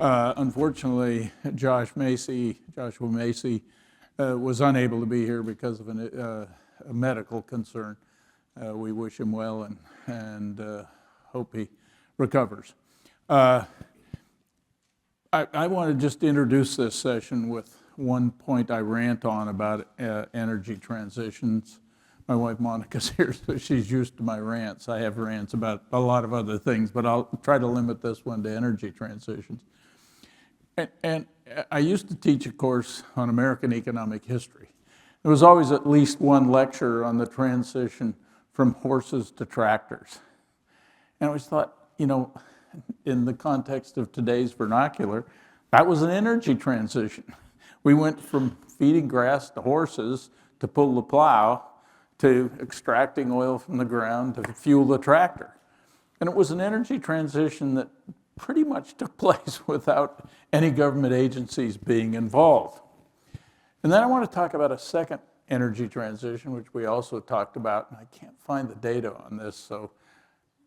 Unfortunately, Joshua Macey, was unable to be here because of a medical concern. We wish him well and hope he recovers. I want to just introduce this session with one point I rant on about energy transitions. My wife Monica's here, so she's used to my rants. I have rants about a lot of other things, but I'll try to limit this one to energy transitions. And I used to teach a course on American economic history. There was always at least one lecture on the transition from horses to tractors. And I always thought, in the context of today's vernacular, that was an energy transition. We went from feeding grass to horses to pull the plow to extracting oil from the ground to fuel the tractor. And it was an energy transition that pretty much took place without any government agencies being involved. And then I want to talk about a second energy transition, which we also talked about, and I can't find the data on this, so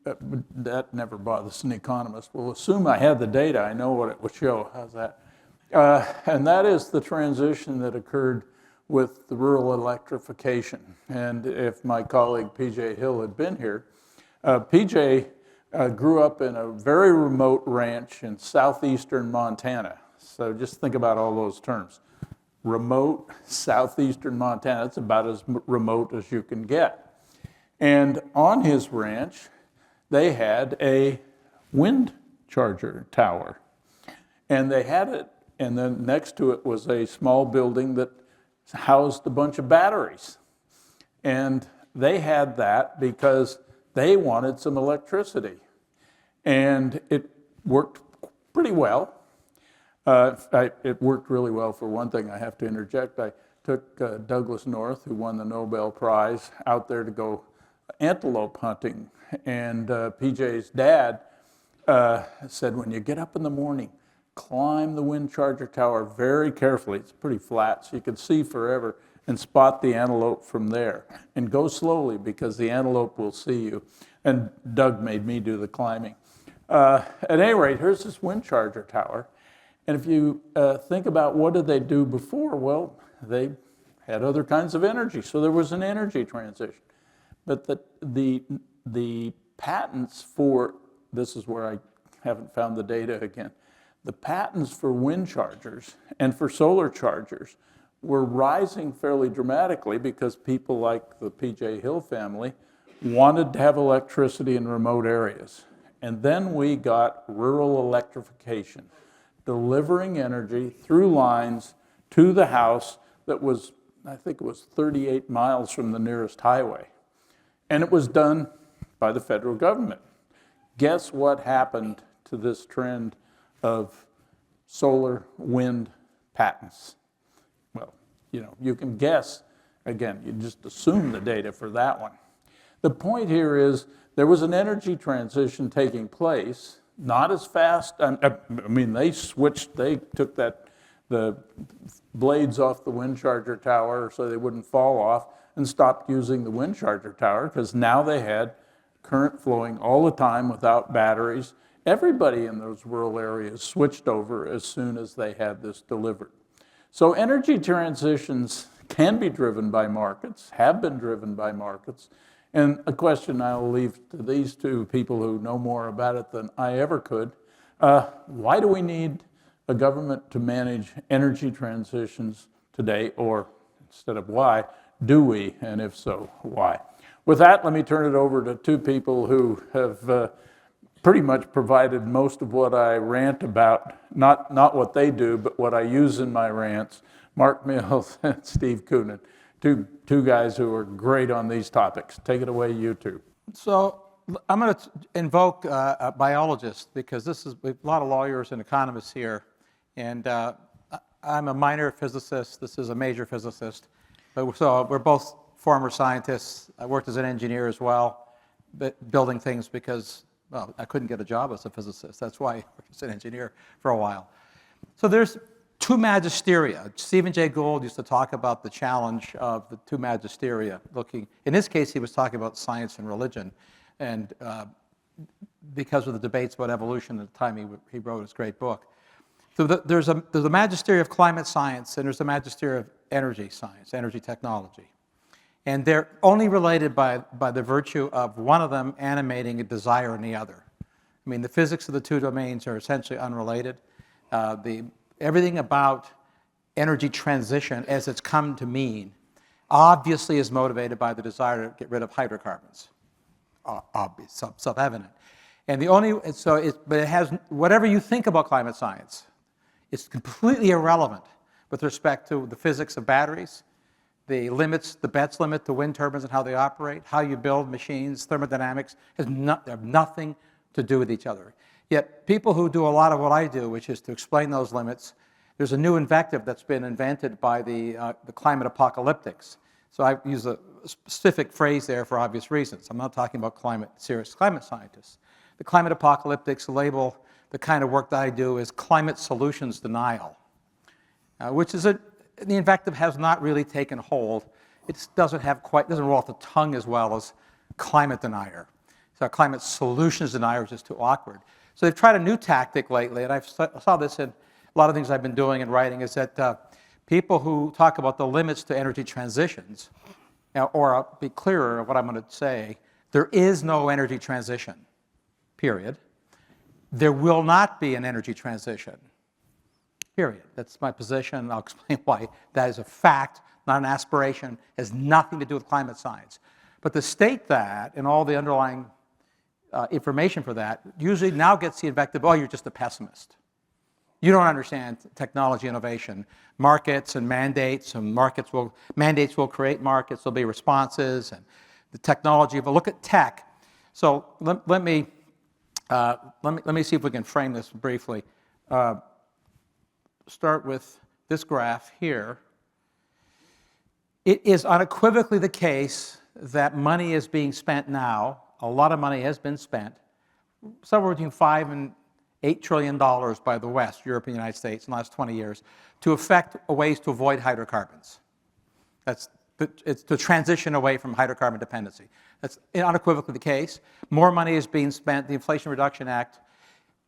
that never bothers an economist. We'll assume I had the data, I know what it would show. How's that? And that is the transition that occurred with the rural electrification. And if my colleague P.J. Hill had been here, P.J. Grew up in a very remote ranch in southeastern Montana. So just think about all those terms. Remote, southeastern Montana, it's about as remote as you can get. And on his ranch, they had a wind charger tower. And they had it, and then next to it was a small building that housed a bunch of batteries. And they had that because they wanted some electricity. And it worked pretty well. It worked really well. For one thing, I have to interject. I took Douglas North, who won the Nobel Prize, out there to go antelope hunting. And PJ's dad said, when you get up in the morning, climb the wind charger tower very carefully. It's pretty flat, so you can see forever, and spot the antelope from there. And go slowly, because the antelope will see you. And Doug made me do the climbing. At any rate, here's this wind charger tower. And if you think about what did they do before, well, they had other kinds of energy. So there was an energy transition. But the patents for, this is where I haven't found the data again, the patents for wind chargers and for solar chargers were rising fairly dramatically because people like the P.J. Hill family wanted to have electricity in remote areas. And then we got rural electrification, delivering energy through lines to the house that was, I think it was 38 miles from the nearest highway. And it was done by the federal government. Guess what happened to this trend of solar wind patents? Well, you can guess. Again, you just assume the data for that one. The point here is there was an energy transition taking place, not as fast. They took the blades off the wind charger tower so they wouldn't fall off and stopped using the wind charger tower because now they had current flowing all the time without batteries. Everybody in those rural areas switched over as soon as they had this delivered. So energy transitions can be driven by markets, have been driven by markets. And a question I'll leave to these two people who know more about it than I ever could. Why do we need a government to manage energy transitions today? Or instead of why, do we? And if so, why? With that, let me turn it over to two people who have pretty much provided most of what I rant about, not what they do, but what I use in my rants. Mark Mills and Steve Koonin. Two guys who are great on these topics. Take it away, you two. So I'm going to invoke a biologist because we have a lot of lawyers and economists here. And I'm a minor physicist. This is a major physicist. So we're both former scientists. I worked as an engineer as well, building things because, well, I couldn't get a job as a physicist. That's why I was an engineer for a while. So there's two magisteria. Stephen Jay Gould used to talk about the challenge of the two magisteria. In this case, he was talking about science and religion, and because of the debates about evolution at the time he wrote his great book. So there's a Magister of Climate Science and there's a Magister of Energy Science, Energy Technology. And they're only related by the virtue of one of them animating a desire in the other. I mean, the physics of the two domains are essentially unrelated. Everything about energy transition, as it's come to mean, obviously is motivated by the desire to get rid of hydrocarbons. Obvious, self-evident. And but it has, whatever you think about climate science, it's completely irrelevant with respect to the physics of batteries, the limits, the Betz limit to wind turbines and how they operate, how you build machines, thermodynamics, they have nothing to do with each other. Yet people who do a lot of what I do, which is to explain those limits, there's a new invective that's been invented by the climate apocalyptics. So I use a specific phrase there for obvious reasons. I'm not talking about serious climate scientists. The climate apocalyptics label the kind of work that I do as climate solutions denial, which is the invective has not really taken hold. It doesn't roll off the tongue as well as climate denier. So climate solutions denier is just too awkward. So they've tried a new tactic lately, and I saw this in a lot of things I've been doing and writing, is that people who talk about the limits to energy transitions, or I'll be clearer of what I'm going to say, there is no energy transition, period. There will not be an energy transition, period. That's my position. I'll explain why that is a fact, not an aspiration. It has nothing to do with climate science. But to state that and all the underlying information for that usually now gets the invective, oh, you're just a pessimist. You don't understand technology innovation. Markets and mandates, and mandates will create markets, there'll be responses, and the technology, but look at tech. So let me see if we can frame this briefly. Start with this graph here. It is unequivocally the case that money is being spent now, a lot of money has been spent, somewhere between $5 and $8 trillion by the West, Europe and the United States in the last 20 years, to effect ways to avoid hydrocarbons. It's to transition away from hydrocarbon dependency. That's unequivocally the case. More money is being spent. The Inflation Reduction Act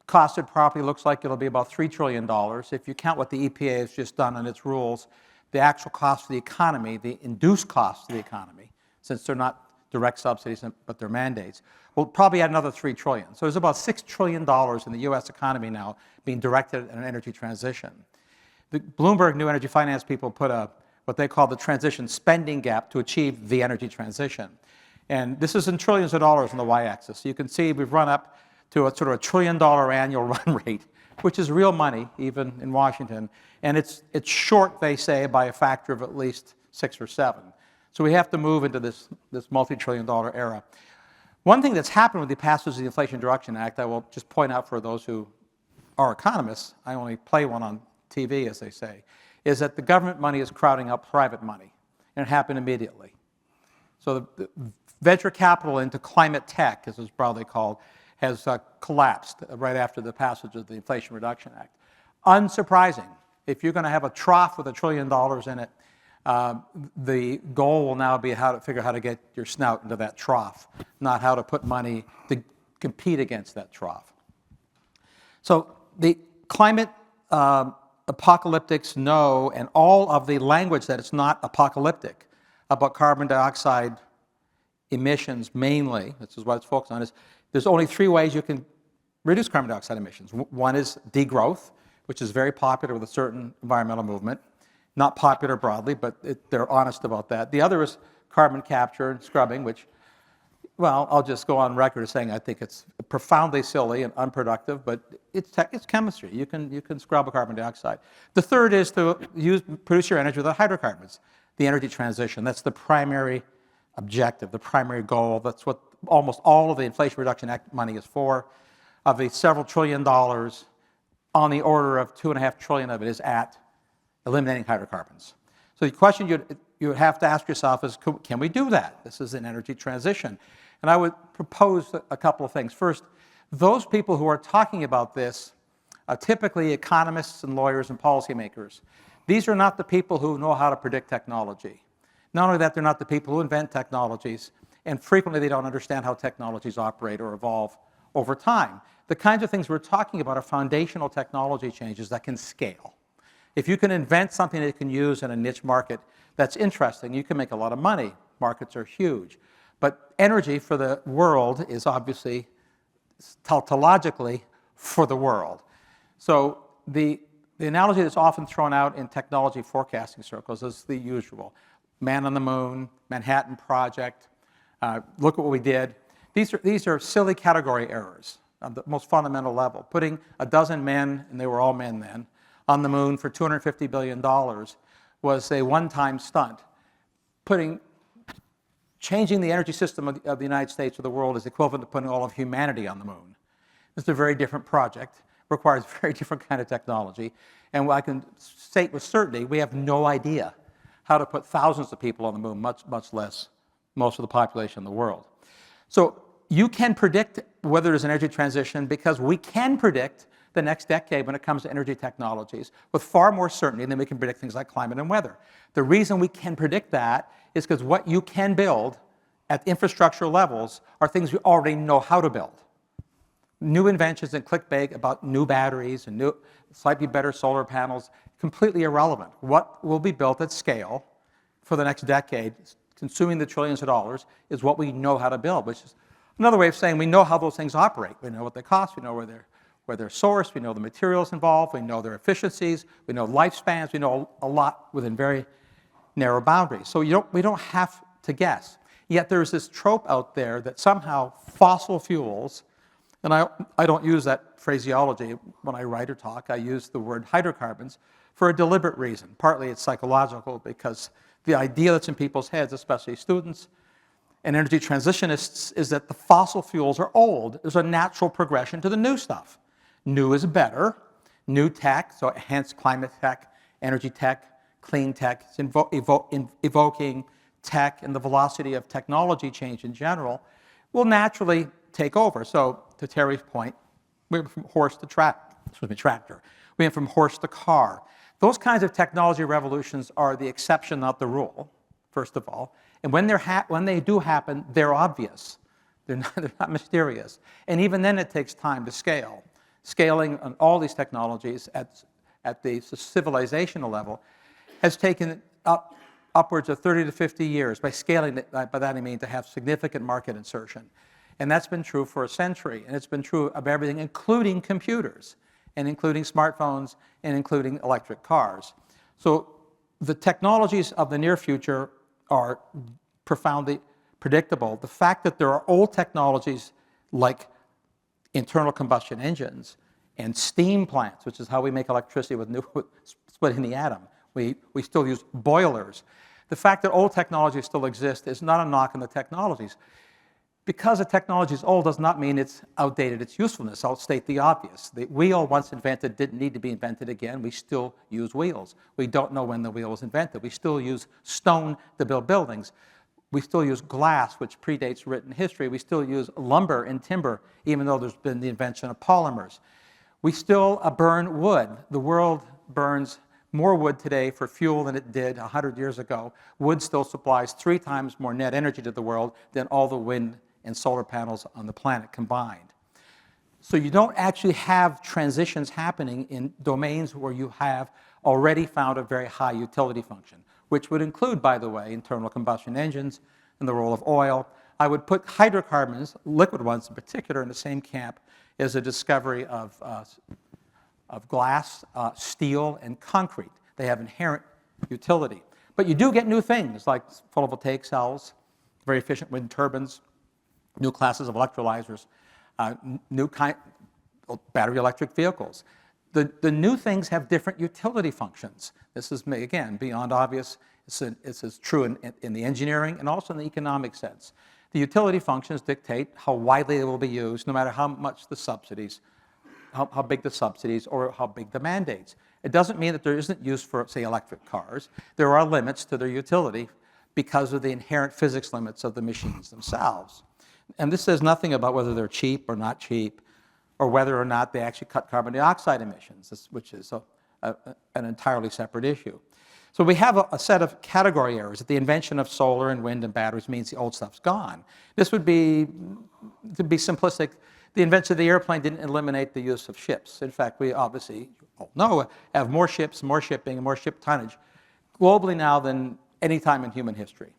costed properly looks like it'll be about $3 trillion. If you count what the EPA has just done on its rules, the actual cost to the economy, the induced cost to the economy, since they're not direct subsidies, but they're mandates, will probably add another $3 trillion. So there's about $6 trillion in the US economy now being directed at an energy transition. The Bloomberg New Energy Finance people put what they call the transition spending gap to achieve the energy transition. And this is in trillions of dollars on the y-axis. So you can see we've run up to a sort of $1 trillion annual run rate, which is real money, even in Washington. And it's short, they say, by a factor of at least 6 or 7. So we have to move into this multi-trillion-dollar era. One thing that's happened with the passage of the Inflation Reduction Act, I will just point out for those who are economists, I only play one on TV, as they say, is that the government money is crowding out private money, and it happened immediately. So the venture capital into climate tech, as it's broadly called, has collapsed right after the passage of the Inflation Reduction Act. Unsurprising. If you're going to have a trough with $1 trillion in it, the goal will now be how to figure out how to get your snout into that trough, not how to put money to compete against that trough. So the climate apocalyptics know, and all of the language that it's not apocalyptic about carbon dioxide emissions mainly, this is what it's focused on, is there's only 3 ways you can reduce carbon dioxide emissions. One is degrowth, which is very popular with a certain environmental movement. Not popular broadly, but they're honest about that. The other is carbon capture and scrubbing, which, well, I'll just go on record as saying I think it's profoundly silly and unproductive, but it's chemistry. You can scrub a carbon dioxide. The third is to produce your energy with hydrocarbons, the energy transition. That's the primary objective, the primary goal. That's what almost all of the Inflation Reduction Act money is for. Of the several $1 trillion, on the order of $2.5 trillion of it is at eliminating hydrocarbons. So the question you would have to ask yourself is, can we do that? This is an energy transition. And I would propose a couple of things. First, those people who are talking about this are typically economists and lawyers and policymakers. These are not the people who know how to predict technology. Not only that, they're not the people who invent technologies, and frequently they don't understand how technologies operate or evolve over time. The kinds of things we're talking about are foundational technology changes that can scale. If you can invent something that you can use in a niche market that's interesting, you can make a lot of money. Markets are huge. But energy for the world is obviously tautologically for the world. So the analogy that's often thrown out in technology forecasting circles is the usual. Man on the moon, Manhattan Project, look at what we did. These are silly category errors on the most fundamental level. Putting a dozen men, and they were all men then, on the moon for $250 billion was a one-time stunt. Changing the energy system of the United States or the world is equivalent to putting all of humanity on the moon. It's a very different project, requires a very different kind of technology, and I can state with certainty we have no idea how to put thousands of people on the moon, much less most of the population in the world. So you can predict whether there's an energy transition because we can predict the next decade when it comes to energy technologies with far more certainty than we can predict things like climate and weather. The reason we can predict that is because what you can build at infrastructural levels are things we already know how to build. New inventions and clickbait about new batteries and new, slightly better solar panels, completely irrelevant. What will be built at scale for the next decade, consuming the trillions of dollars, is what we know how to build, which is another way of saying we know how those things operate. We know what they cost, we know where they're sourced, we know the materials involved, we know their efficiencies, we know lifespans, we know a lot within very narrow boundaries. So we don't have to guess. Yet there's this trope out there that somehow fossil fuels, and I don't use that phraseology when I write or talk, I use the word hydrocarbons for a deliberate reason. Partly it's psychological because the idea that's in people's heads, especially students and energy transitionists, is that the fossil fuels are old. There's a natural progression to the new stuff. New is better. New tech, so hence climate tech, energy tech, clean tech, it's evoking tech and the velocity of technology change in general, will naturally take over. So to Terry's point, we went from horse to tractor. We went from horse to car. Those kinds of technology revolutions are the exception, not the rule, first of all. And when they do happen, they're obvious. They're not mysterious. And even then it takes time to scale. Scaling on all these technologies at the civilizational level has taken upwards of 30 to 50 years. By scaling, by that I mean to have significant market insertion. And that's been true for a century. And it's been true of everything, including computers, and including smartphones, and including electric cars. So the technologies of the near future are profoundly predictable. The fact that there are old technologies like internal combustion engines and steam plants, which is how we make electricity with splitting the atom. We still use boilers. The fact that old technologies still exist is not a knock on the technologies. Because a technology is old does not mean it's outdated its usefulness. I'll state the obvious. The wheel, once invented, didn't need to be invented again. We still use wheels. We don't know when the wheel was invented. We still use stone to build buildings. We still use glass, which predates written history. We still use lumber and timber, even though there's been the invention of polymers. We still burn wood. The world burns more wood today for fuel than it did 100 years ago. Wood still supplies 3 times more net energy to the world than all the wind and solar panels on the planet combined. So you don't actually have transitions happening in domains where you have already found a very high utility function, which would include, by the way, internal combustion engines and the role of oil. I would put hydrocarbons, liquid ones in particular, in the same camp as a discovery of glass, steel, and concrete. They have inherent utility. But you do get new things like photovoltaic cells, very efficient wind turbines, new classes of electrolyzers, battery electric vehicles. The new things have different utility functions. This is, again, beyond obvious. This is true in the engineering and also in the economic sense. The utility functions dictate how widely they will be used, no matter how much the subsidies, how big the subsidies or how big the mandates. It doesn't mean that there isn't use for, say, electric cars. There are limits to their utility because of the inherent physics limits of the machines themselves. And this says nothing about whether they're cheap or not cheap, or whether or not they actually cut carbon dioxide emissions, which is an entirely separate issue. So we have a set of category errors. That the invention of solar and wind and batteries means the old stuff's gone. This would be, to be simplistic, The invention of the airplane didn't eliminate the use of ships. In fact, we obviously all know have more ships, more shipping, and more ship tonnage globally now than any time in human history.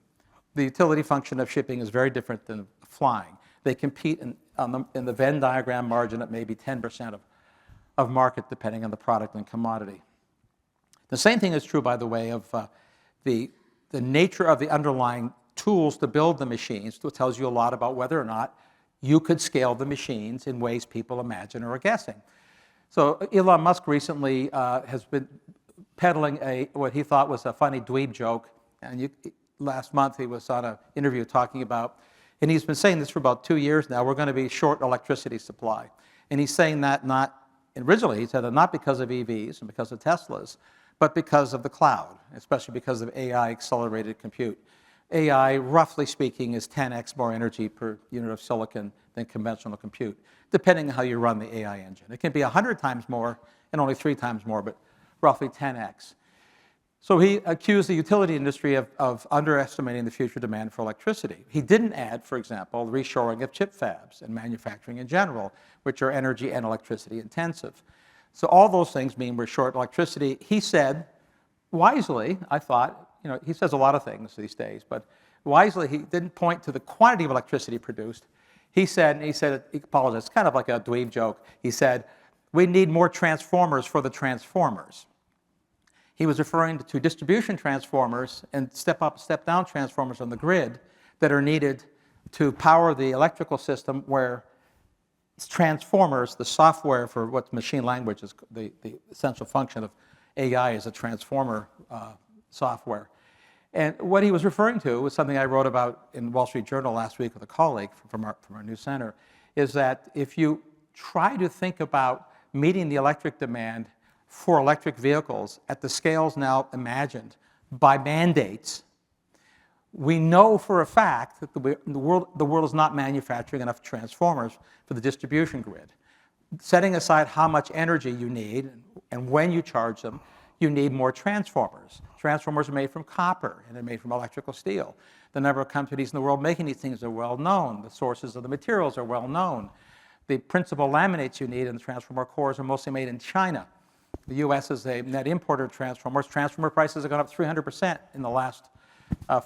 The utility function of shipping is very different than flying. They compete in the Venn diagram margin at maybe 10% of market, depending on the product and commodity. The same thing is true, by the way, of the nature of the underlying tools to build the machines. It tells you a lot about whether or not you could scale the machines in ways people imagine or are guessing. So Elon Musk recently has been peddling what he thought was a funny dweeb joke. And last month he was on an interview talking about, and he's been saying this for about 2 years now, we're going to be short electricity supply. And he's saying that originally he said that not because of EVs and because of Teslas, but because of the cloud, especially because of AI accelerated compute. AI, roughly speaking, is 10x more energy per unit of silicon than conventional compute, depending on how you run the AI engine. It can be 100 times more and only 3 times more, but roughly 10x. So he accused the utility industry of underestimating the future demand for electricity. He didn't add, for example, the reshoring of chip fabs and manufacturing in general, which are energy and electricity intensive. So all those things mean we're short electricity. He said, wisely, I thought, he says a lot of things these days, but wisely he didn't point to the quantity of electricity produced. He apologized, it's kind of like a dweeb joke. He said, we need more transformers for the transformers. He was referring to distribution transformers and step-up, step-down transformers on the grid that are needed to power the electrical system where transformers, the software for what machine language is, the essential function of AI is a transformer software. And what he was referring to was something I wrote about in Wall Street Journal last week with a colleague from our new center, is that if you try to think about meeting the electric demand for electric vehicles at the scales now imagined by mandates, we know for a fact that the world is not manufacturing enough transformers for the distribution grid. Setting aside how much energy you need and when you charge them, you need more transformers. Transformers are made from copper and they're made from electrical steel. The number of companies in the world making these things are well known. The sources of the materials are well known. The principal laminates you need in the transformer cores are mostly made in China. The U.S. is a net importer of transformers. Transformer prices have gone up 300% in the last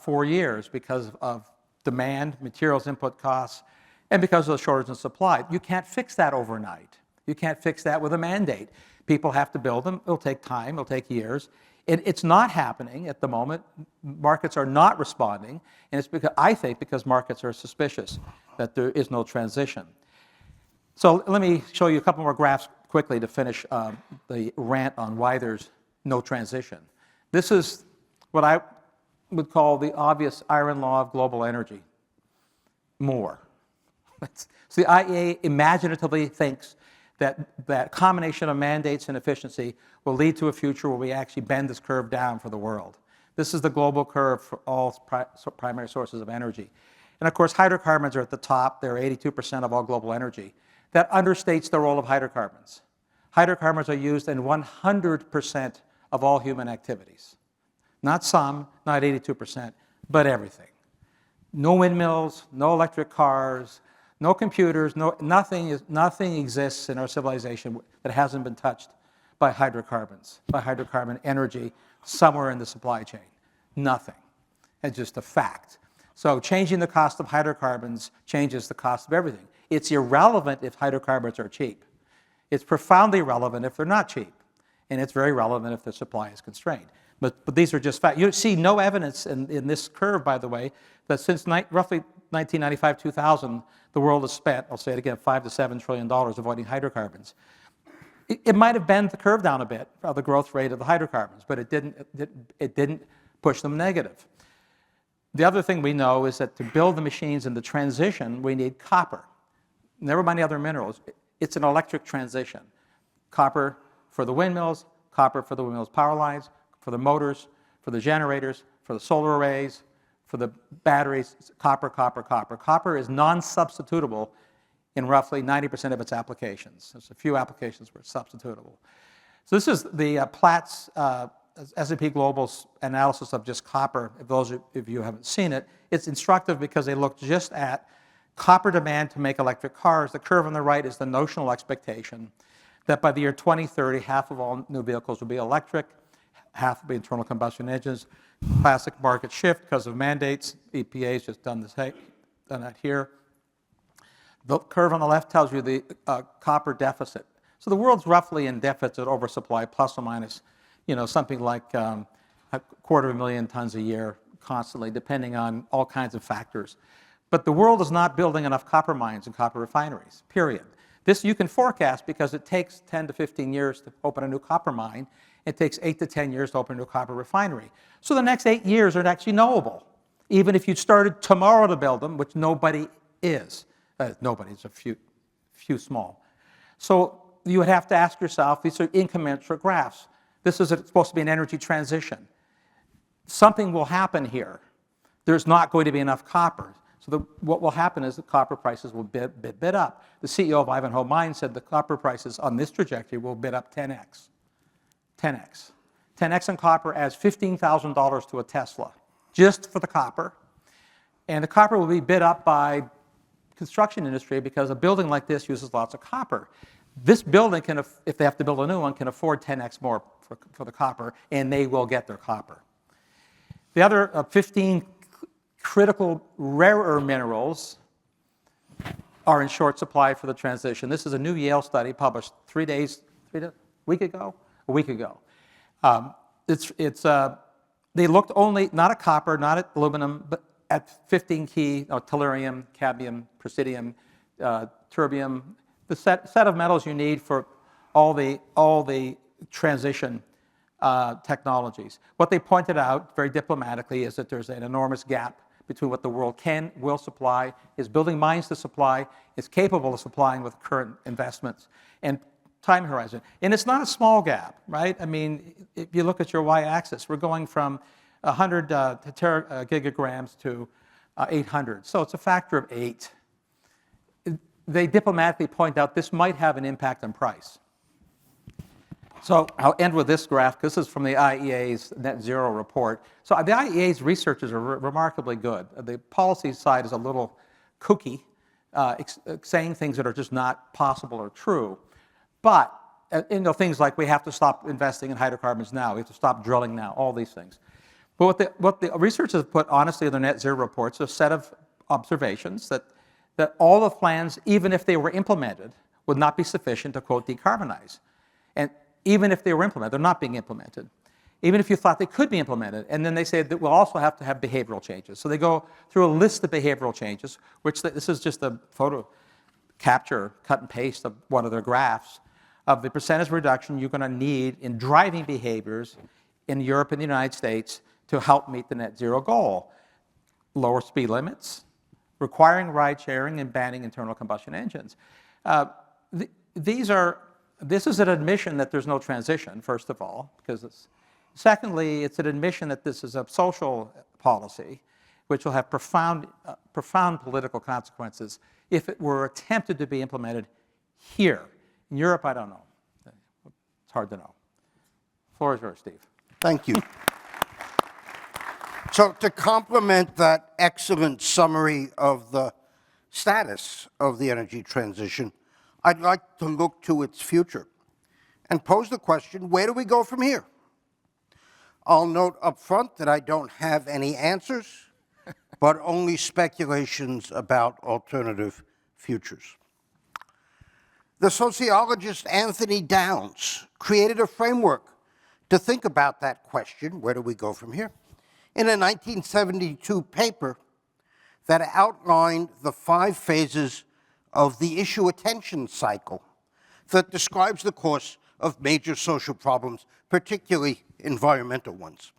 4 years because of demand, materials input costs, and because of the shortage in supply. You can't fix that overnight. You can't fix that with a mandate. People have to build them. It'll take time. It'll take years. It's not happening at the moment. Markets are not responding, and it's because markets are suspicious that there is no transition. So let me show you a couple more graphs quickly to finish the rant on why there's no transition. This is what I would call the obvious iron law of global energy. More. So the IEA imaginatively thinks that combination of mandates and efficiency will lead to a future where we actually bend this curve down for the world. This is the global curve for all primary sources of energy. And of course, hydrocarbons are at the top. They're 82% of all global energy. That understates the role of hydrocarbons. Hydrocarbons are used in 100% of all human activities. Not some, not 82%, but everything. No windmills, no electric cars, no computers, nothing exists in our civilization that hasn't been touched by hydrocarbons, by hydrocarbon energy somewhere in the supply chain. Nothing. It's just a fact. So changing the cost of hydrocarbons changes the cost of everything. It's irrelevant if hydrocarbons are cheap. It's profoundly relevant if they're not cheap. And it's very relevant if the supply is constrained. But these are just facts. You see no evidence in this curve, by the way, that since roughly 1995, 2000, the world has spent, I'll say it again, $5 to $7 trillion avoiding hydrocarbons. It might have bent the curve down a bit of the growth rate of the hydrocarbons, but it didn't push them negative. The other thing we know is that to build the machines in the transition, we need copper. Never mind the other minerals. It's an electric transition. Copper for the windmills, copper for the windmills' power lines, for the motors, for the generators, for the solar arrays, for the batteries, copper, copper, copper. Copper is non-substitutable in roughly 90% of its applications. There's a few applications where it's substitutable. So this is the Platts S&P Global's analysis of just copper. If those of you haven't seen it, it's instructive because they look just at copper demand to make electric cars. The curve on the right is the notional expectation that by the year 2030, half of all new vehicles will be electric, half will be internal combustion engines. Classic market shift because of mandates. EPA's just done that here. The curve on the left tells you the copper deficit. So the world's roughly in deficit oversupply, plus or minus, something like 250,000 tons a year constantly, depending on all kinds of factors. But the world is not building enough copper mines and copper refineries, period. This you can forecast because it takes 10 to 15 years to open a new copper mine. It takes 8 to 10 years to open a new copper refinery. So the next 8 years are actually knowable, even if you started tomorrow to build them, which nobody is. Nobody, it's a few small. So you would have to ask yourself, these are incommensurate graphs. This is supposed to be an energy transition. Something will happen here. There's not going to be enough copper. So what will happen is the copper prices will bid up. The CEO of Ivanhoe Mines said the copper prices on this trajectory will bid up 10x. 10x. 10x on copper adds $15,000 to a Tesla, just for the copper. And the copper will be bid up by construction industry because a building like this uses lots of copper. This building can, if they have to build a new one, can afford 10x more for the copper, and they will get their copper. The other 15 critical rarer minerals are in short supply for the transition. This is a new Yale study published a week ago. They looked only, not at copper, not at aluminum, but at 15 key, tellurium, cadmium, praseodymium, terbium, the set of metals you need for all the transition technologies. What they pointed out, very diplomatically, is that there's an enormous gap between what the world will supply, is building mines to supply, is capable of supplying with current investments, and time horizon. And it's not a small gap, right? I mean, if you look at your y-axis, we're going from 100 gigograms to 800. So it's a factor of 8. They diplomatically point out this might have an impact on price. So I'll end with this graph. This is from the IEA's net zero report. So the IEA's researchers are remarkably good. The policy side is a little kooky, saying things that are just not possible or true. But things like we have to stop investing in hydrocarbons now, we have to stop drilling now, all these things. But what the researchers have put honestly in their net zero reports are a set of observations that all the plans, even if they were implemented, would not be sufficient to, quote, decarbonize. And even if they were implemented, they're not being implemented. Even if you thought they could be implemented. And then they say that we'll also have to have behavioral changes. So they go through a list of behavioral changes, which this is just a photo capture, cut and paste of one of their graphs of the percentage reduction you're going to need in driving behaviors in Europe and the United States to help meet the net zero goal. Lower speed limits, requiring ride sharing, and banning internal combustion engines. This is an admission that there's no transition, first of all, because secondly, it's an admission that this is a social policy which will have profound political consequences if it were attempted to be implemented here. In Europe, I don't know. It's hard to know. The floor is yours, Steve. Thank you. So to complement that excellent summary of the status of the energy transition, I'd like to look to its future and pose the question, where do we go from here? I'll note up front that I don't have any answers, but only speculations about alternative futures. The sociologist Anthony Downs created a framework to think about that question, where do we go from here, in a 1972 paper that outlined the 5 phases of the issue attention cycle that describes the course of major social problems, particularly environmental ones.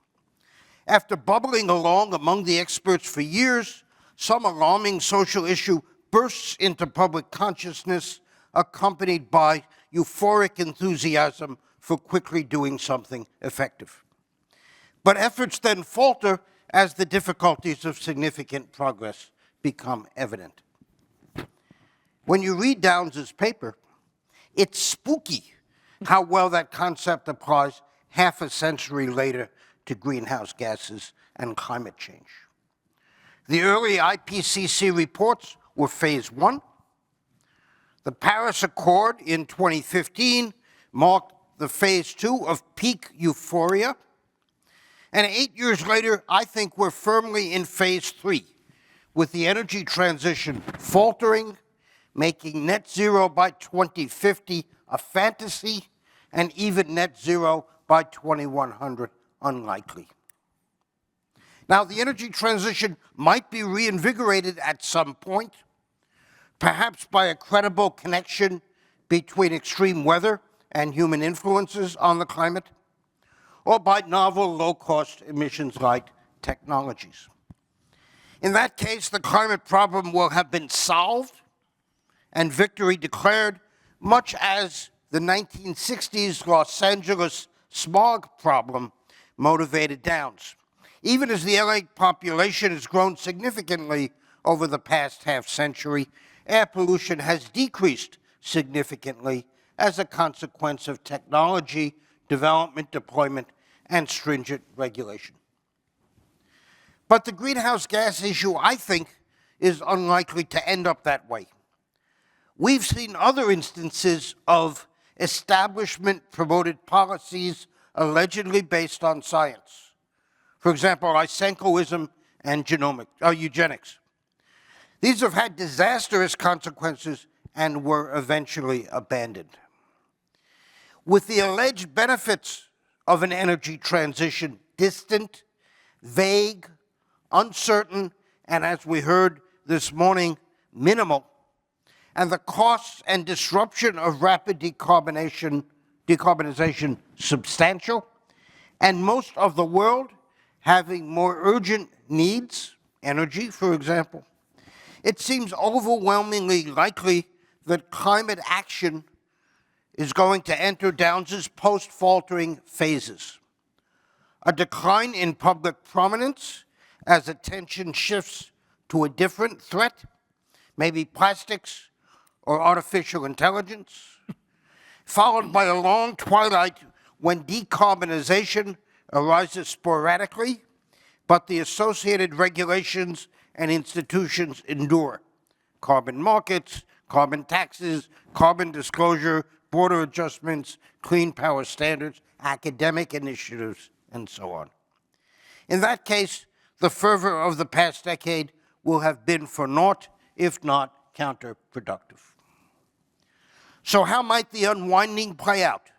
After bubbling along among the experts for years, some alarming social issue bursts into public consciousness, accompanied by euphoric enthusiasm for quickly doing something effective. But efforts then falter as the difficulties of significant progress become evident. When you read Downs's paper, it's spooky how well that concept applies half a century later to greenhouse gases and climate change. The early IPCC reports were phase one. The Paris Accord in 2015 marked the phase two of peak euphoria. And 8 years later, I think we're firmly in phase three, with the energy transition faltering, making net zero by 2050 a fantasy, and even net zero by 2100 unlikely. Now, the energy transition might be reinvigorated at some point, perhaps by a credible connection between extreme weather and human influences on the climate, or by novel low-cost emissions-light technologies. In that case, the climate problem will have been solved and victory declared, much as the 1960s Los Angeles smog problem motivated Downs. Even as the LA population has grown significantly over the past half-century, air pollution has decreased significantly as a consequence of technology, development, deployment, and stringent regulation. But the greenhouse gas issue, I think, is unlikely to end up that way. We've seen other instances of establishment-promoted policies allegedly based on science. For example, Lysenkoism and eugenics. These have had disastrous consequences and were eventually abandoned. With the alleged benefits of an energy transition distant, vague, uncertain, and as we heard this morning, minimal, and the costs and disruption of rapid decarbonization substantial, and most of the world having more urgent needs, energy, for example, it seems overwhelmingly likely that climate action is going to enter Downs' post-faltering phases. A decline in public prominence as attention shifts to a different threat, maybe plastics or artificial intelligence, followed by a long twilight when decarbonization arises sporadically, but the associated regulations and institutions endure. Carbon markets, carbon taxes, carbon disclosure, border adjustments, clean power standards, academic initiatives, and so on. In that case, the fervor of the past decade will have been for naught, if not counterproductive. So how might the unwinding play out?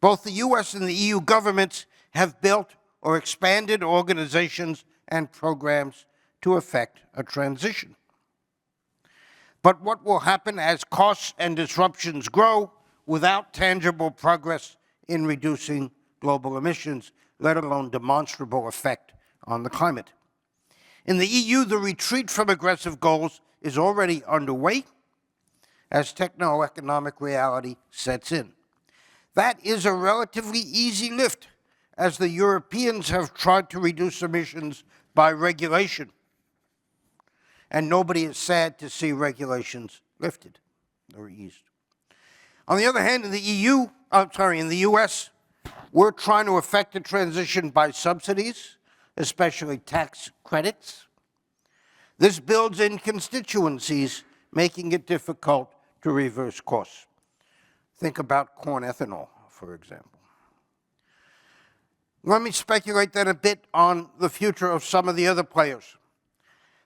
Both the US and the EU governments have built or expanded organizations and programs to effect a transition. But what will happen as costs and disruptions grow without tangible progress in reducing global emissions, let alone demonstrable effect on the climate? In the EU, the retreat from aggressive goals is already underway as techno-economic reality sets in. That is a relatively easy lift, as the Europeans have tried to reduce emissions by regulation. And nobody is sad to see regulations lifted or eased. On the other hand, in the in the US, we're trying to effect a transition by subsidies, especially tax credits. This builds in constituencies, making it difficult to reverse course. Think about corn ethanol, for example. Let me speculate then a bit on the future of some of the other players.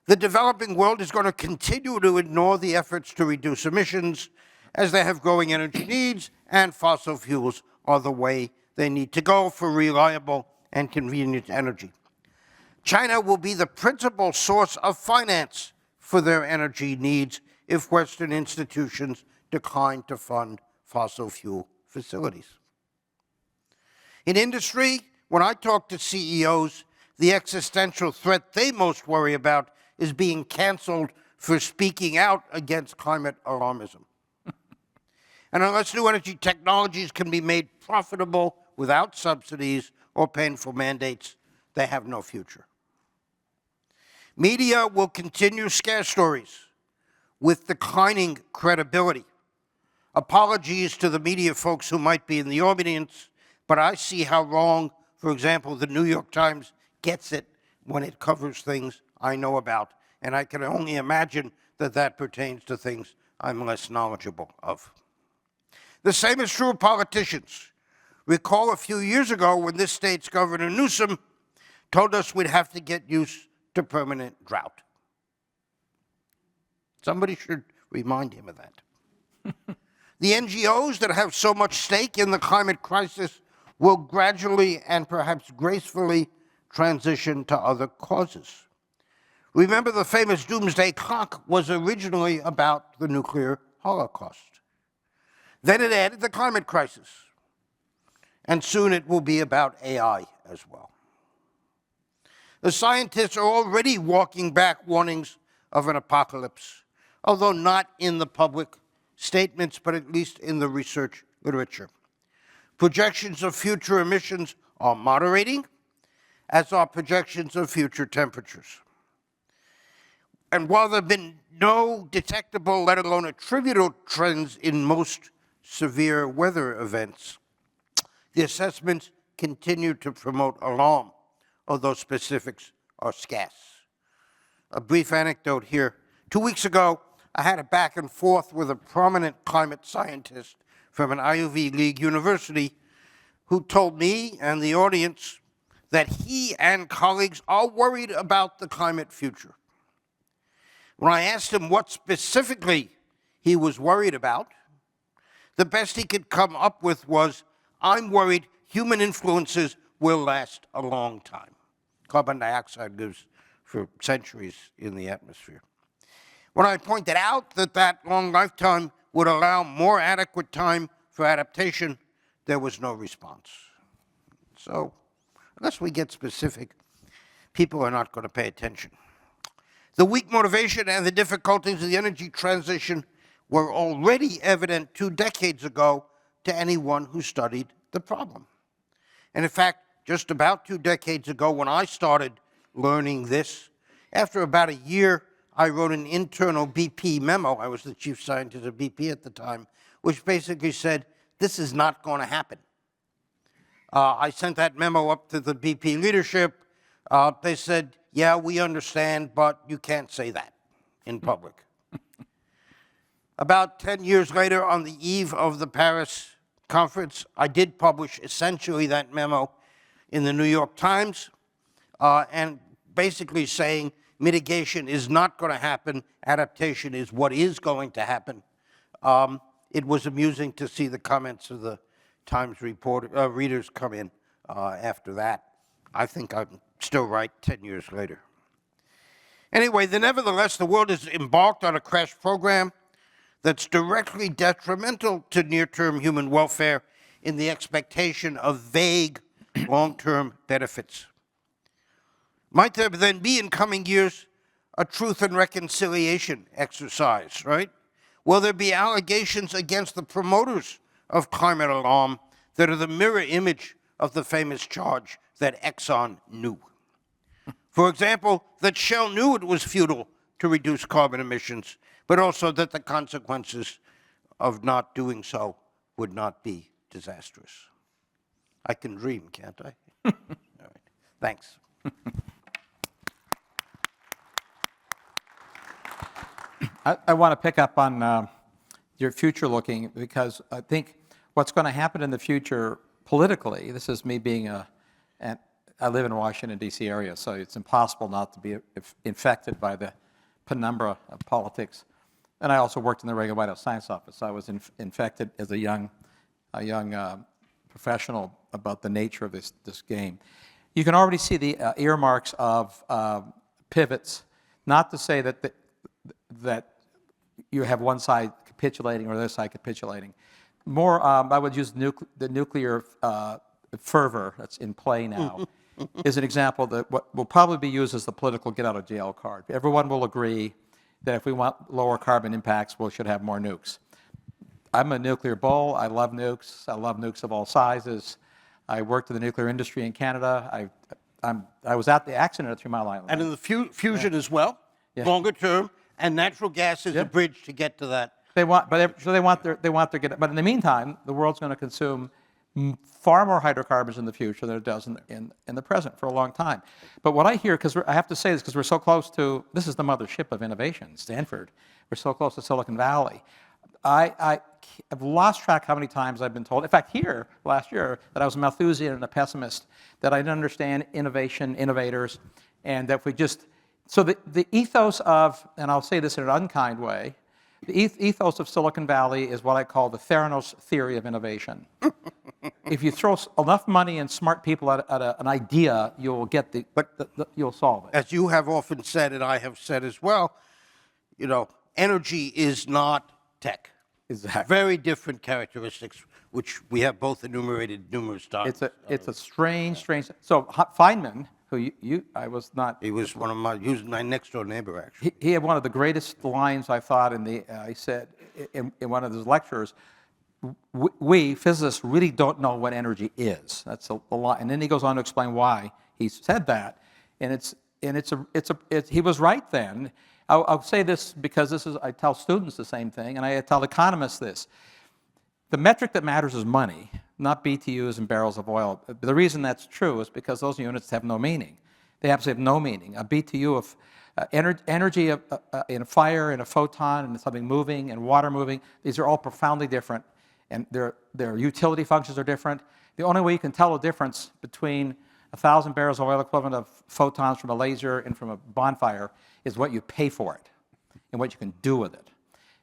The developing world is going to continue to ignore the efforts to reduce emissions as they have growing energy needs, and fossil fuels are the way they need to go for reliable and convenient energy. China will be the principal source of finance for their energy needs if Western institutions decline to fund fossil fuel facilities. In industry, when I talk to CEOs, the existential threat they most worry about is being canceled for speaking out against climate alarmism. And unless new energy technologies can be made profitable without subsidies or painful mandates, they have no future. Media will continue scare stories with declining credibility. Apologies to the media folks who might be in the audience, but I see how wrong, for example, the New York Times gets it when it covers things I know about and I can only imagine that that pertains to things I'm less knowledgeable of. The same is true of politicians. Recall a few years ago when this state's Governor Newsom told us we'd have to get used to permanent drought. Somebody should remind him of that. The NGOs that have so much stake in the climate crisis will gradually and perhaps gracefully transition to other causes. Remember, the famous doomsday clock was originally about the nuclear holocaust. Then it added the climate crisis. And soon it will be about AI as well. The scientists are already walking back warnings of an apocalypse, although not in the public statements, but at least in the research literature. Projections of future emissions are moderating, as are projections of future temperatures. And while there have been no detectable, let alone attributable trends in most severe weather events, the assessments continue to promote alarm, although specifics are scarce. A brief anecdote here. 2 weeks ago, I had a back and forth with a prominent climate scientist from an Ivy League university who told me and the audience that he and colleagues are worried about the climate future. When I asked him what specifically he was worried about, the best he could come up with was, I'm worried human influences will last a long time. Carbon dioxide lives for centuries in the atmosphere. When I pointed out that that long lifetime would allow more adequate time for adaptation, there was no response. So, unless we get specific, people are not going to pay attention. The weak motivation and the difficulties of the energy transition were already evident 2 decades ago to anyone who studied the problem. And in fact, just about 2 decades ago when I started learning this, after about a year, I wrote an internal BP memo. I was the chief scientist of BP at the time, which basically said, this is not going to happen. I sent that memo up to the BP leadership. They said, yeah, we understand, but you can't say that in public. About 10 years later, on the eve of the Paris conference, I did publish essentially that memo in the New York Times, and basically saying mitigation is not going to happen, adaptation is what is going to happen. It was amusing to see the comments of the Times readers come in after that. I think I'm still right 10 years later. Anyway, nevertheless, the world is embarked on a crash program that's directly detrimental to near-term human welfare in the expectation of vague long-term benefits. Might there then be in coming years a truth and reconciliation exercise, right? Will there be allegations against the promoters of climate alarm that are the mirror image of the famous charge that Exxon knew? For example, that Shell knew it was futile to reduce carbon emissions, but also that the consequences of not doing so would not be disastrous. I can dream, can't I? All right. Thanks. I want to pick up on your future looking, because I think what's going to happen in the future politically, this is me being I live in Washington, D.C. area, so it's impossible not to be infected by the penumbra of politics. And I also worked in the Reagan White House Science Office. I was infected as a young professional about the nature of this game. You can already see the earmarks of pivots, not to say that you have one side capitulating or the other side capitulating. More, I would use the nuclear fervor that's in play now is an example that what will probably be used as the political get-out-of-jail card. Everyone will agree that if we want lower carbon impacts, we should have more nukes. I'm a nuclear bull. I love nukes. I love nukes of all sizes. I worked in the nuclear industry in Canada. I was at the accident at 3 Mile Island. And in the fusion as well, longer term, and natural gas is a bridge to get to that. They want their get. But in the meantime, the world's going to consume far more hydrocarbons in the future than it does in the present for a long time. But what I hear, because I have to say this because we're so close to, this is the mothership of innovation, Stanford. We're so close to Silicon Valley. I have lost track how many times I've been told, in fact, here last year, that I was a Malthusian and a pessimist, that I didn't understand innovation, innovators, and that if we just, so the ethos of, and I'll say this in an unkind way, the ethos of Silicon Valley is what I call the Theranos theory of innovation. If you throw enough money and smart people at an idea, you'll get you'll solve it. As you have often said, and I have said as well, you know, energy is not tech. Exactly. Very different characteristics, which we have both enumerated numerous times. It's a strange. So Feynman, who I was not. He was he was my next door neighbor, actually. He had one of the greatest lines I thought he said in one of his lectures. We physicists really don't know what energy is. That's a lot. And then he goes on to explain why he said that. And he was right then. I'll say this because I tell students the same thing, and I tell economists this. The metric that matters is money, not BTUs and barrels of oil. The reason that's true is because those units have no meaning. They absolutely have no meaning. A BTU of energy in a fire, in a photon, and something moving, and water moving, these are all profoundly different, and their utility functions are different. The only way you can tell a difference between 1,000 barrels of oil equivalent of photons from a laser and from a bonfire is what you pay for it and what you can do with it.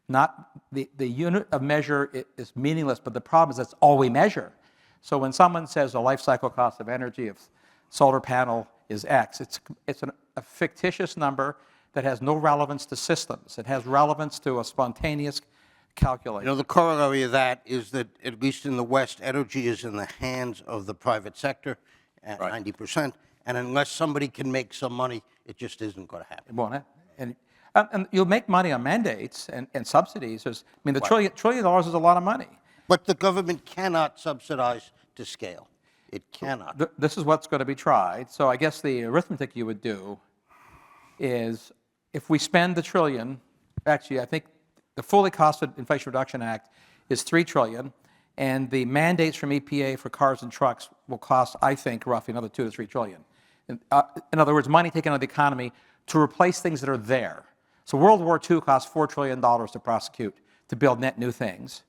Not the unit of measure is meaningless, but the problem is that's all we measure. So when someone says the life cycle cost of energy of solar panel is X, it's a fictitious number that has no relevance to systems. It has relevance to a spontaneous calculation. You know, the corollary of that is that, at least in the West, energy is in the hands of the private sector at 90%, and unless somebody can make some money, it just isn't going to happen. It won't. And you'll make money on mandates and subsidies. I mean, the $1 trillion is a lot of money. But the government cannot subsidize to scale. It cannot. This is what's going to be tried. So I guess the arithmetic you would do is if we spend the $1 trillion, actually I think the fully costed Inflation Reduction Act is $3 trillion, and the mandates from EPA for cars and trucks will cost, I think, roughly another $2 to $3 trillion. In other words, money taken out of the economy to replace things that are there. So World War II cost $4 trillion to prosecute, to build net new things.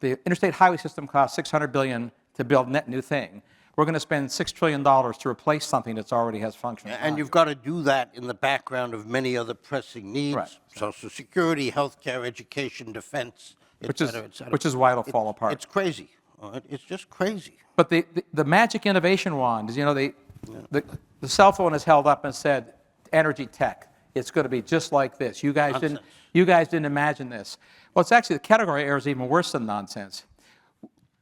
The interstate highway system costs $600 billion to build net new thing. We're going to spend $6 trillion to replace something that's already has functions. And you've got to do that in the background of many other pressing needs, Right. Social Security, healthcare, education, defense, et cetera, et cetera. Which is why it'll fall apart. It's crazy. It's just crazy. But the magic innovation wand is, the cell phone is held up and said, energy tech, it's going to be just like this. You guys didn't imagine this. Well, it's actually, the category error is even worse than nonsense.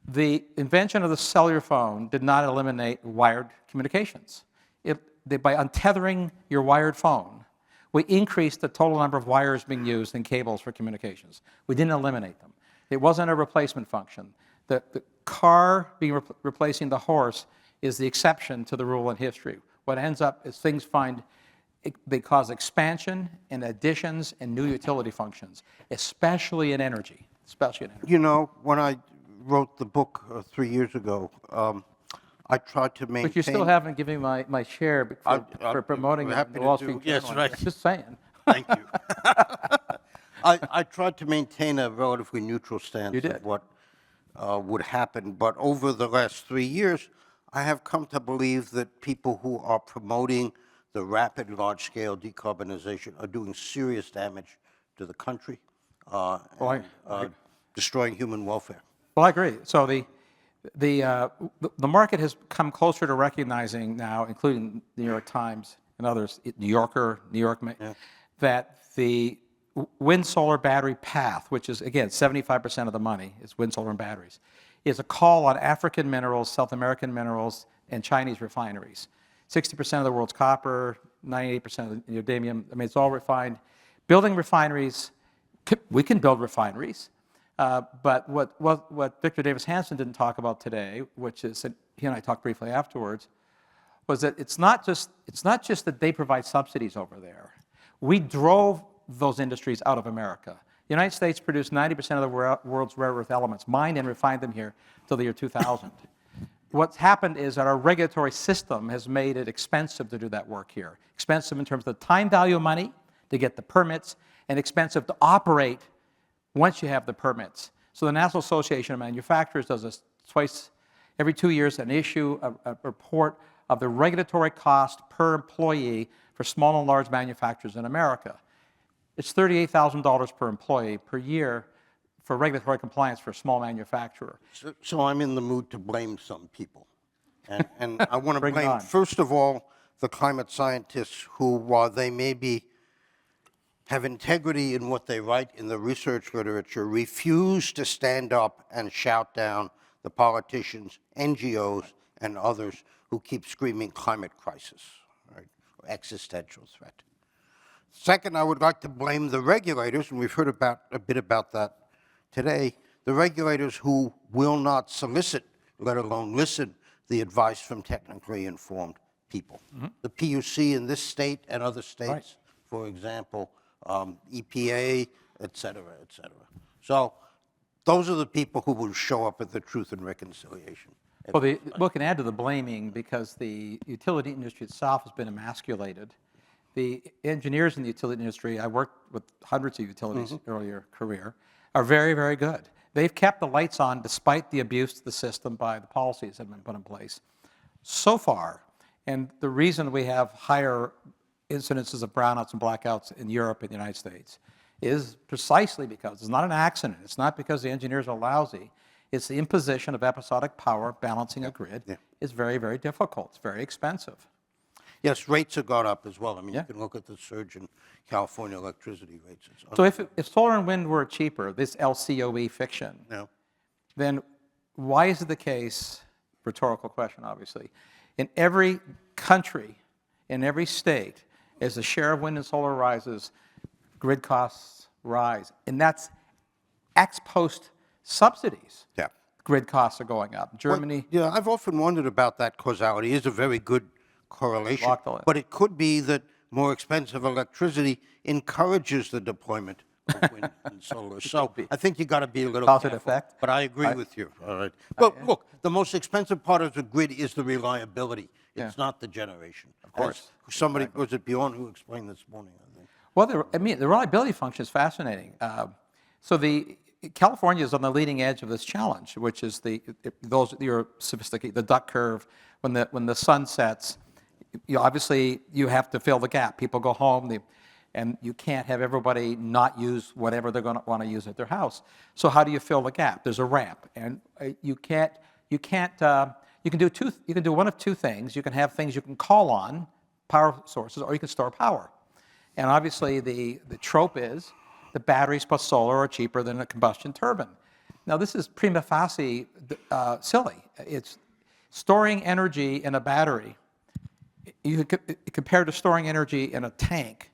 The invention of the cellular phone did not eliminate wired communications. By untethering your wired phone, we increased the total number of wires being used in cables for communications. We didn't eliminate them. It wasn't a replacement function. The car replacing the horse is the exception to the rule in history. What ends up is things they cause expansion and additions and new utility functions, especially in energy. You know, when I wrote the book 3 years ago, I tried to maintain... But you still haven't given me my share for promoting the Wall Street Journal. Yes, right. Just saying. Thank you. I tried to maintain a relatively neutral stance of what would happen, but over the last 3 years, I have come to believe that people who are promoting the rapid, large-scale decarbonization are doing serious damage to the country, destroying human welfare. Well, I agree. So the market has come closer to recognizing now, including the New York Times and others, New Yorker, that the wind solar battery path, which is, again, 75% of the money is wind solar and batteries, is a call on African minerals, South American minerals, and Chinese refineries. 60% of the world's copper, 98% of the neodymium, I mean, it's all refined. Building refineries, we can build refineries, but what Victor Davis Hanson didn't talk about today, which is, and he and I talked briefly afterwards, was that it's not just that they provide subsidies over there. We drove those industries out of America. The United States produced 90% of the world's rare earth elements, mined and refined them here till the year 2000. what's happened is that our regulatory system has made it expensive to do that work here. Expensive in terms of the time value of money to get the permits, and expensive to operate once you have the permits. So the National Association of Manufacturers does this twice every 2 years, and issue a report of the regulatory cost per employee for small and large manufacturers in America. It's $38,000 per employee per year for regulatory compliance for a small manufacturer. So I'm in the mood to blame some people. And I want to Bring it blame, on. first of all, the climate scientists who, while they maybe have integrity in what they write in the research literature, refuse to stand up and shout down the politicians, NGOs, and others who keep screaming climate crisis, right, or existential threat. Second, I would like to blame the regulators, and we've heard a bit about that today, the regulators who will not solicit, let alone listen, the advice from technically informed people. The PUC in this state and other states, for example, EPA, et cetera, et cetera. So those are the people who will show up at the Truth and Reconciliation. Well, we can add to the blaming because the utility industry itself has been emasculated. The engineers in the utility industry, I worked with hundreds of utilities earlier career, are very, very good. They've kept the lights on despite the abuse of the system by the policies that have been put in place so far. And the reason we have higher incidences of brownouts and blackouts in Europe and the United States is precisely because it's not an accident. It's not because the engineers are lousy. It's the imposition of episodic power. Balancing a grid is very, very difficult. It's very expensive. Yes, rates have gone up as well. I mean, you can look at the surge in California electricity rates. So if solar and wind were cheaper, this LCOE fiction, then why is it the case, rhetorical question obviously, in every country, in every state, as the share of wind and solar rises, grid costs rise? And that's ex post subsidies. Yeah. Grid costs are going up. Germany. Well, yeah, I've often wondered about that causality. It is a very good correlation. But it could be that more expensive electricity encourages the deployment of wind and solar. So I think you got to be a little Positive careful. effect. But I agree with you. All right. But look, the most expensive part of the grid is the reliability. It's not the generation. Of course. Somebody, was it Bjorn who explained this morning, I think? Well, the reliability function is fascinating. So California is on the leading edge of this challenge, which is those you're sophisticated, the duck curve. When the sun sets, obviously you have to fill the gap. People go home, and you can't have everybody not use whatever they're going to want to use at their house. So how do you fill the gap? There's a ramp, and you can do one of two things. You can have things you can call on, power sources, or you can store power. And obviously the trope is the batteries plus solar are cheaper than a combustion turbine. Now this is prima facie silly. It's storing energy in a battery. Compared to storing energy in a tank,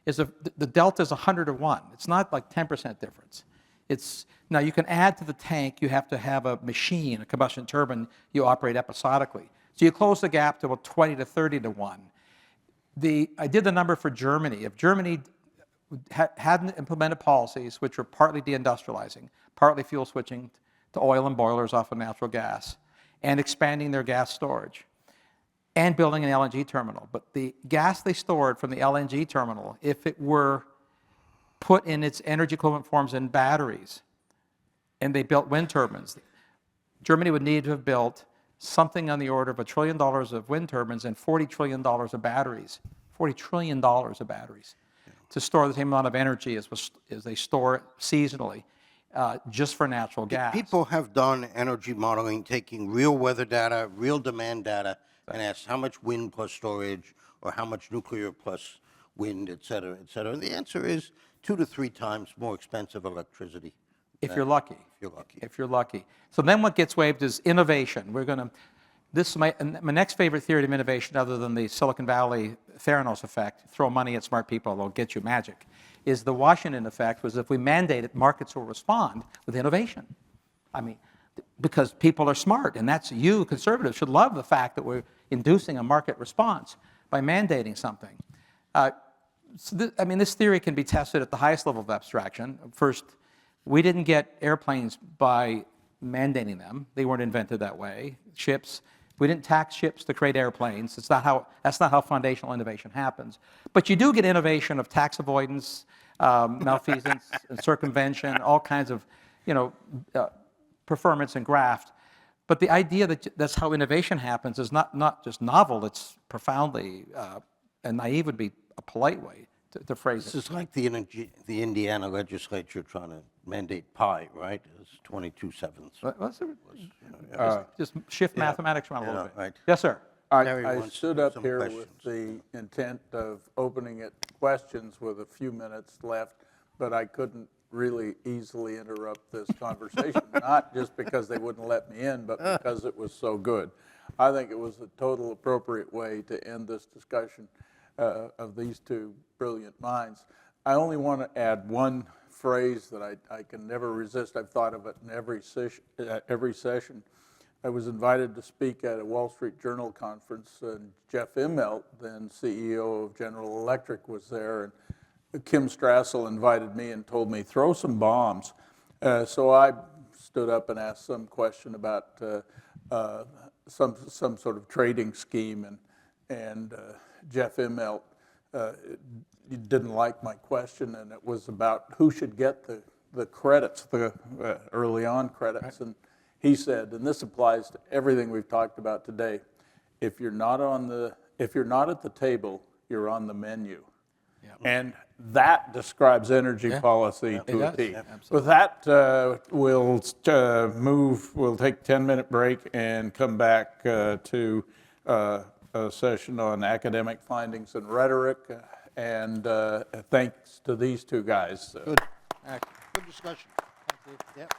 the delta is 100 to 1. It's not like 10% difference. Now you can add to the tank. You have to have a machine, a combustion turbine. You operate episodically, so you close the gap to about 20 to 30 to 1. I did the number for Germany. If Germany hadn't implemented policies which were partly deindustrializing, partly fuel switching to oil and boilers off of natural gas, and expanding their gas storage, and building an LNG terminal. But the gas they stored from the LNG terminal, if it were put in its energy equivalent forms in batteries, and they built wind turbines, Germany would need to have built something on the order of $1 trillion of wind turbines and $40 trillion of batteries. $40 trillion of batteries to store the same amount of energy as they store seasonally, just for natural gas. People have done energy modeling, taking real weather data, real demand data, and asked how much wind plus storage, or how much nuclear plus wind, et cetera, et cetera. And the answer is 2 to 3 times more expensive electricity. If you're lucky. If you're lucky. If you're lucky. So then what gets waived is innovation. This is my next favorite theory of innovation, other than the Silicon Valley Theranos effect, throw money at smart people, they'll get you magic, is the Washington effect, was if we mandate it, markets will respond with innovation. I mean, because people are smart, and that's, you conservatives should love the fact that we're inducing a market response by mandating something. This theory can be tested at the highest level of abstraction. First, we didn't get airplanes by mandating them. They weren't invented that way. Ships, we didn't tax ships to create airplanes. That's not how foundational innovation happens. But you do get innovation of tax avoidance, malfeasance, and circumvention, all kinds of, performance and graft. But the idea that that's how innovation happens is not just novel, it's profoundly, and naive would be a polite way to phrase This it. is like the Indiana legislature trying to mandate pi, right? It's 22/7. Just shift mathematics around a little bit. Right. Yes, sir. Terry I wants stood up some here with questions. the intent of opening it questions with a few minutes left, but I couldn't really easily interrupt this conversation, not just because they wouldn't let me in, but because it was so good. I think it was a total appropriate way to end this discussion of these two brilliant minds. I only want to add one phrase that I can never resist. I've thought of it in every session. I was invited to speak at a Wall Street Journal conference, and Jeff Immelt, then CEO of General Electric, was there, and Kim Strassel invited me and told me, throw some bombs. So I stood up and asked some question about some sort of trading scheme, and Jeff Immelt didn't like my question, and it was about who should get the credits, the early on credits. And he said, and this applies to everything we've talked about today, if you're not at the table, you're on the menu. And that describes energy policy to a does. T. Yeah, With that, we'll take a 10-minute break and come back to a session on academic findings and rhetoric. And thanks to these two guys. Good discussion. Thank you. Yep.